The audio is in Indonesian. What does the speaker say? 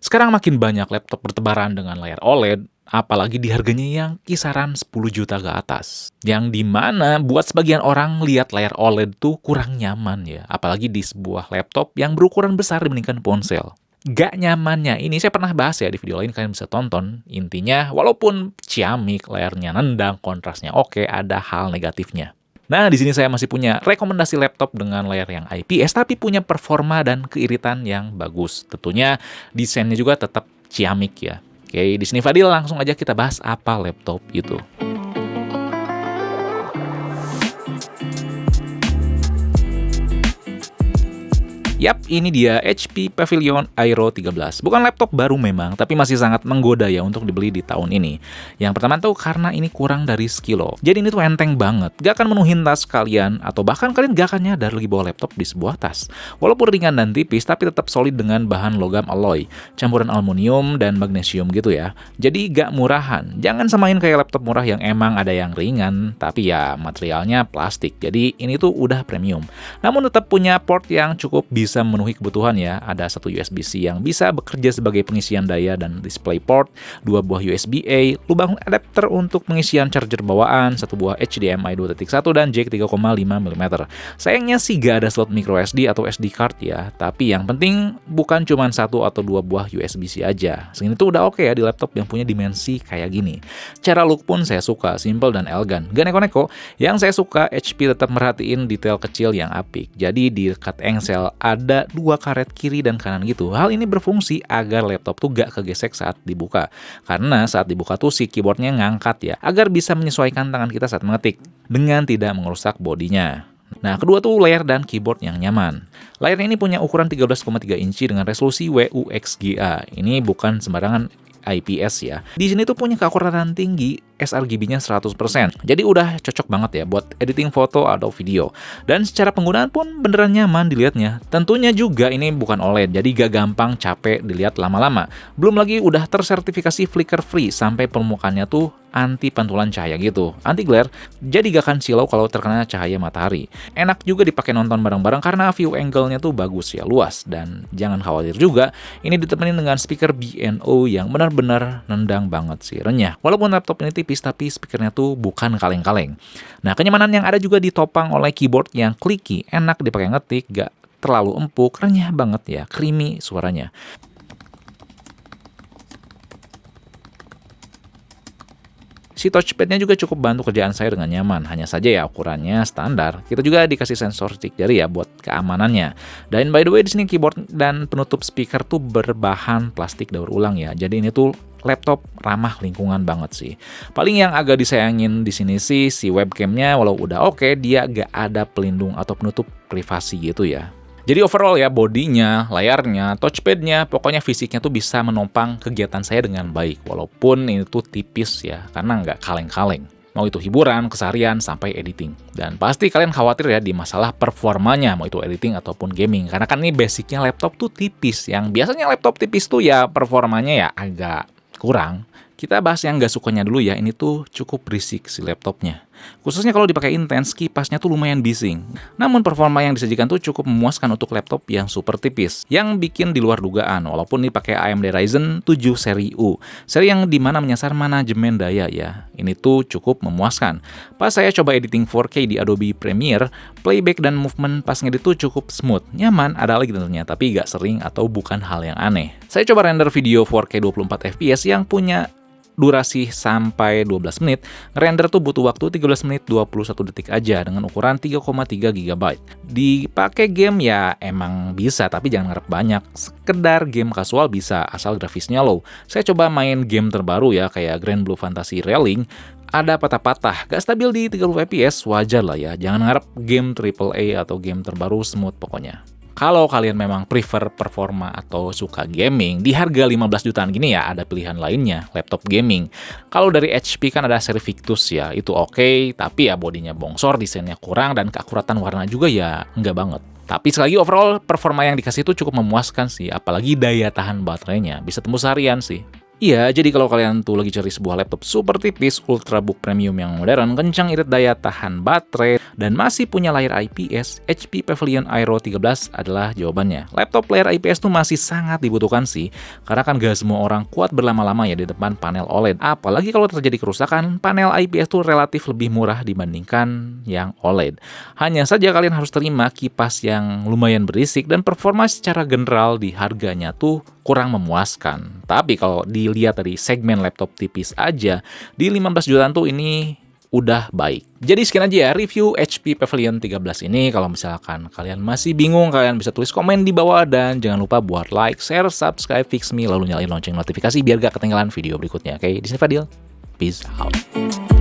Sekarang makin banyak laptop bertebaran dengan layar OLED, apalagi di harganya yang kisaran 10 juta ke atas. Yang dimana buat sebagian orang lihat layar OLED tuh kurang nyaman ya, apalagi di sebuah laptop yang berukuran besar dibandingkan ponsel. Gak nyamannya ini saya pernah bahas ya di video lain, kalian bisa tonton. Intinya walaupun ciamik, layarnya nendang, kontrasnya oke, ada hal negatifnya. Nah, di sini saya masih punya rekomendasi laptop dengan layar yang IPS tapi punya performa dan keiritan yang bagus. Tentunya desainnya juga tetap ciamik ya. Oke, di sini Fadil, langsung aja kita bahas apa laptop itu. Yap, ini dia HP Pavilion Aero 13. Bukan laptop baru memang, tapi masih sangat menggoda ya untuk dibeli di tahun ini. Yang pertama tuh karena ini kurang dari sekilo. Jadi ini tuh enteng banget, gak akan menuhin tas kalian, atau bahkan kalian gak akan nyadar lagi bawa laptop di sebuah tas. Walaupun ringan dan tipis, tapi tetap solid dengan bahan logam alloy, campuran aluminium dan magnesium gitu ya. Jadi gak murahan. Jangan samain kayak laptop murah yang emang ada yang ringan, tapi ya materialnya plastik. Jadi ini tuh udah premium. Namun tetap punya port yang cukup bisa memenuhi kebutuhan ya. Ada satu USB-C yang bisa bekerja sebagai pengisian daya dan display port, 2 buah USB-A, lubang adapter untuk pengisian charger bawaan, 1 buah HDMI 2.1 dan jack 3,5 mm. Sayangnya sih gak ada slot micro SD atau SD card ya, tapi yang penting bukan cuma 1 atau 2 buah USB-C aja. Segini tuh udah oke ya di laptop yang punya dimensi kayak gini. Cara look pun saya suka, simple dan elegan, gak neko-neko. Yang saya suka, HP tetap merhatiin detail kecil yang apik. Jadi di dekat engsel ada 2 karet kiri dan kanan gitu. Hal ini berfungsi agar laptop tuh gak kegesek saat dibuka. Karena saat dibuka tuh si keyboardnya ngangkat ya, agar bisa menyesuaikan tangan kita saat mengetik dengan tidak merusak bodinya. Nah, kedua tuh layar dan keyboard yang nyaman. Layar ini punya ukuran 13,3 inci dengan resolusi WUXGA. Ini bukan sembarangan IPS ya. Di sini tuh punya keakuratan tinggi, sRGB-nya 100%. Jadi udah cocok banget ya buat editing foto atau video. Dan secara penggunaan pun beneran nyaman dilihatnya. Tentunya juga ini bukan OLED, jadi gak gampang capek dilihat lama-lama. Belum lagi udah tersertifikasi flicker free sampai permukaannya tuh anti pantulan cahaya gitu, anti glare, jadi gak akan silau kalau terkena cahaya matahari. Enak juga dipakai nonton bareng-bareng karena view angle-nya tuh bagus ya, luas. Dan jangan khawatir juga, ini ditemenin dengan speaker B&O yang benar-benar nendang banget sih, renyah. Walaupun laptop ini tipis, tapi speakernya tuh bukan kaleng-kaleng. Nah, kenyamanan yang ada juga ditopang oleh keyboard yang clicky, enak dipakai ngetik, gak terlalu empuk, renyah banget ya, creamy suaranya. Si touchpad-nya juga cukup bantu kerjaan saya dengan nyaman, hanya saja ya ukurannya standar. Kita juga dikasih sensor stick jari ya buat keamanannya. Dan by the way di sini keyboard dan penutup speaker tuh berbahan plastik daur ulang ya. Jadi ini tuh laptop ramah lingkungan banget sih. Paling yang agak disayangin di sini sih si webcamnya, walau udah oke, dia gak ada pelindung atau penutup privasi gitu ya. Jadi overall ya, bodinya, layarnya, touchpadnya, pokoknya fisiknya tuh bisa menopang kegiatan saya dengan baik. Walaupun ini tuh tipis ya, karena nggak kaleng-kaleng. Mau itu hiburan, keseharian, sampai editing. Dan pasti kalian khawatir ya di masalah performanya, mau itu editing ataupun gaming. Karena kan ini basicnya laptop tuh tipis. Yang biasanya laptop tipis tuh ya performanya ya agak kurang. Kita bahas yang nggak sukanya dulu ya, ini tuh cukup berisik si laptopnya. Khususnya kalau dipakai intens, kipasnya tuh lumayan bising. Namun performa yang disajikan tuh cukup memuaskan untuk laptop yang super tipis, yang bikin di luar dugaan, walaupun ini pakai AMD Ryzen 7 seri U, seri yang dimana menyasar manajemen daya ya. Ini tuh cukup memuaskan. Pas saya coba editing 4K di Adobe Premiere, playback dan movement pas ngedit tuh cukup smooth, nyaman, ada lagi tentunya, tapi gak sering atau bukan hal yang aneh. Saya coba render video 4K 24 fps yang punya durasi sampai 12 menit, ngerender tuh butuh waktu 13 menit 21 detik aja dengan ukuran 3,3 GB. Dipakai game ya emang bisa, tapi jangan ngarep banyak. Sekedar game kasual bisa, asal grafisnya low. Saya coba main game terbaru ya, kayak Grand Blue Fantasy Relink, ada patah-patah, gak stabil di 30 fps, wajar lah ya. Jangan ngarep game AAA atau game terbaru smooth pokoknya. Kalau kalian memang prefer performa atau suka gaming, di harga 15 jutaan gini ya ada pilihan lainnya, laptop gaming. Kalau dari HP kan ada seri Victus ya, itu oke, tapi ya bodinya bongsor, desainnya kurang, dan keakuratan warna juga ya enggak banget. Tapi sekali lagi overall performa yang dikasih itu cukup memuaskan sih, apalagi daya tahan baterainya, bisa tembus harian sih. Iya, jadi kalau kalian tuh lagi cari sebuah laptop super tipis, ultrabook premium yang modern, kencang irit daya, tahan baterai, dan masih punya layar IPS, HP Pavilion Aero 13 adalah jawabannya. Laptop layar IPS tuh masih sangat dibutuhkan sih, karena kan gak semua orang kuat berlama-lama ya di depan panel OLED. Apalagi kalau terjadi kerusakan, panel IPS tuh relatif lebih murah dibandingkan yang OLED. Hanya saja kalian harus terima kipas yang lumayan berisik dan performa secara general di harganya tuh kurang memuaskan. Tapi kalau dilihat dari segmen laptop tipis aja, di 15 jutaan tuh ini udah baik. Jadi sekian aja ya review HP Pavilion 13 ini. Kalau misalkan kalian masih bingung, kalian bisa tulis komen di bawah dan jangan lupa buat like, share, subscribe, fix me, lalu nyalain lonceng notifikasi biar gak ketinggalan video berikutnya. Oke, di sini Fadil. Peace out.